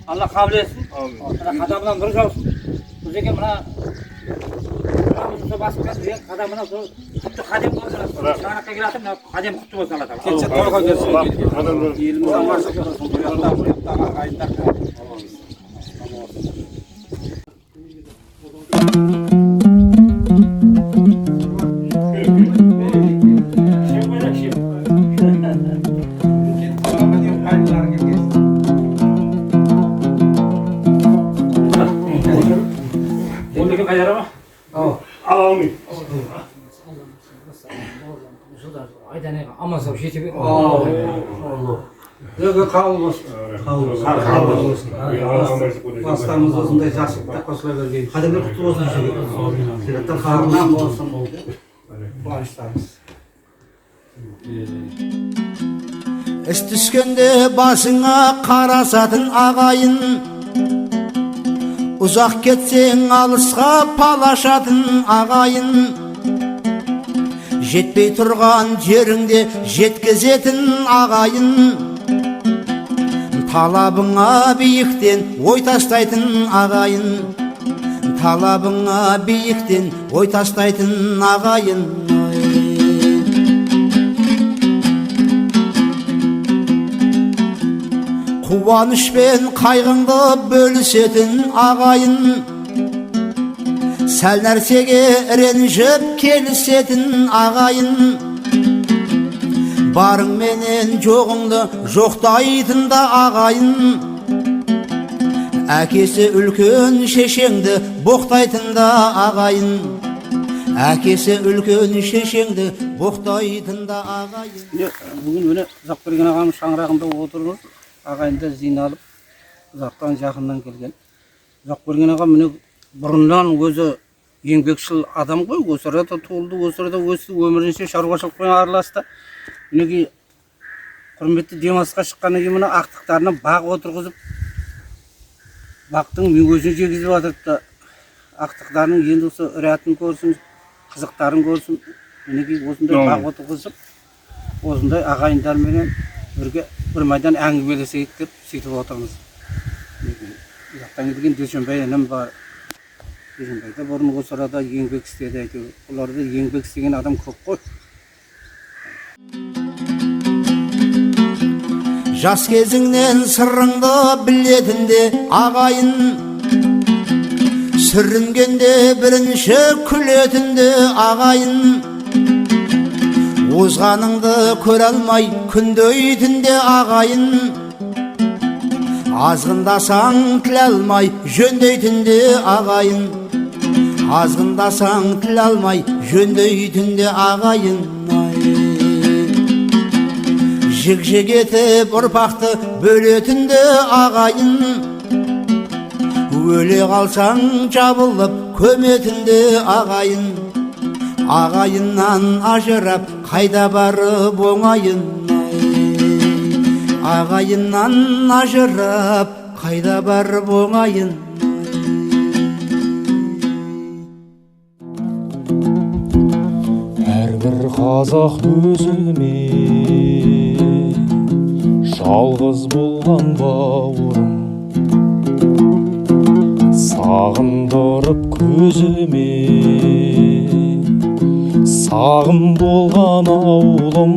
Allah kabul etsin. Kadamdan bir olsun. Bu zeki bana basıp diye kadamına kutu kadem olsun. Sana kıyrattım ne kadem kutu olsun Allah. Keçe toyga gelsin. Elimizden varsa bu yandan ayetler. Amasam şey gibi. Allah. Yok kabul olsun. Kabul olsun. Vastamız olsun da yaşlıkta koşula vergeyiz. Kademli kutu olsun. Siratta karnam olsun oldu. Bağışlarız. Іс түскенде басыңа қарасатын ағайын, ұзақ кетсең алысқа палашатын ағайын, жетпей тұрған жеріңде жеткізетін ағайын, талабыңа биіктен ой тастайтын ағайын, талабыңа биіктен ой тастайтын ағайын. Қуаныш пен қайғыңды бөлісетін ағайын, сәл нәрсеге ренжіп келісетін ағайын, барың менен жоғыңды жоқтайтын да ағайын, әкесі үлкен шешеңді боқтайтын да ағайын, әкесі үлкен шешеңді боқтайтын да ағайын. Бүгін міне ұзақ берген ағамыз шаңырағында отырып, ағайынды жиналып, ұзақтан жақыннан келген. Ұзақ берген ағам міне бұрыннан өзі еңбекшіл адам ғой, осы арада туылды, осы арада өсті, өмірінше шаруашылықпен араласты. Мінеки құрметті демалысқа шыққаннан кейін мына ақтықтарына бақ отырғызып, бақтың өзін жегізіп жатырды. Ақтықтарының енді осы үрәтін көрсін, қызықтарын көрсін. Мінеки осындай бақ отырғызып, осындай ағайындарменен бірге бір майдан әңгімелесейік деп сөйтіп отырмыз. Ұзақтан келген Дүйсенбай інім бар. Дүйсенбайда бұрын осы арада еңбек істеді әйтеуір. Оларда еңбек істеген адам көп қой. Жас кезіңнен сырыңды білетінде ағайын, сүрінгенде бірінші күлетінде ағайын, озғаныңды көре алмай күндейтінде ағайын, азғындасаң тіл алмай жөндейтінде ағайын, азғындасаң тіл алмай жөндейтінде ағайын. Жік-жік етіп ұрпақты бөлетінде ағайын, өле қалсаң жабылып көметінде ағайын, ағайыннан ажырап қайда барып оңайын, ағайыннан ажырап қайда барып оңайын. Әрбір қазақ өзіме жалғыз болған бауырым, сағындырып көзіме сағым болған ауылым,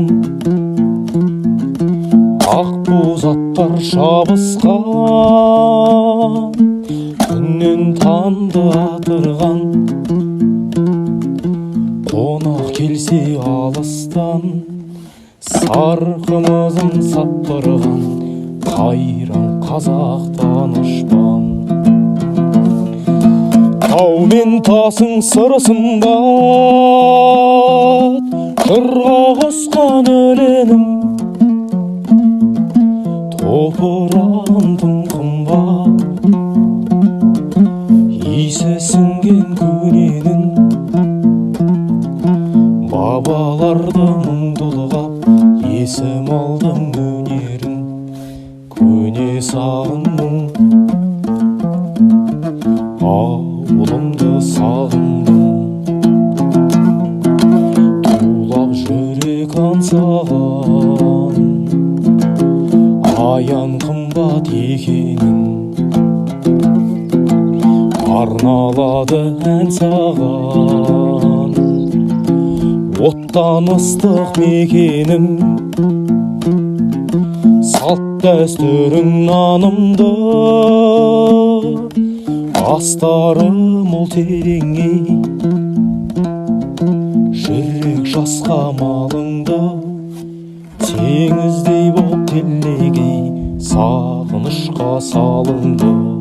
ақ боз аттар шабысқан, күннен танды атырған, қонақ келсе алыстан, сарқымызын саттырған, қайран қазақ данышпан. Тау мен тасың сырысын бат, жырға қосқан өлеңім, топырағым тым қымбат, есім алдым өнерін, көне сағындым, ауылымды сағындым. Тулап жүрек аңсаған, аян қымбат екенін, арналады ән саған, оттан ыстық мекенім. Салт дәстүрің нанымды, астары мол тереңе, жүрек жасқа малыңды, теңіздей боп телегей, сағынышқа салынды.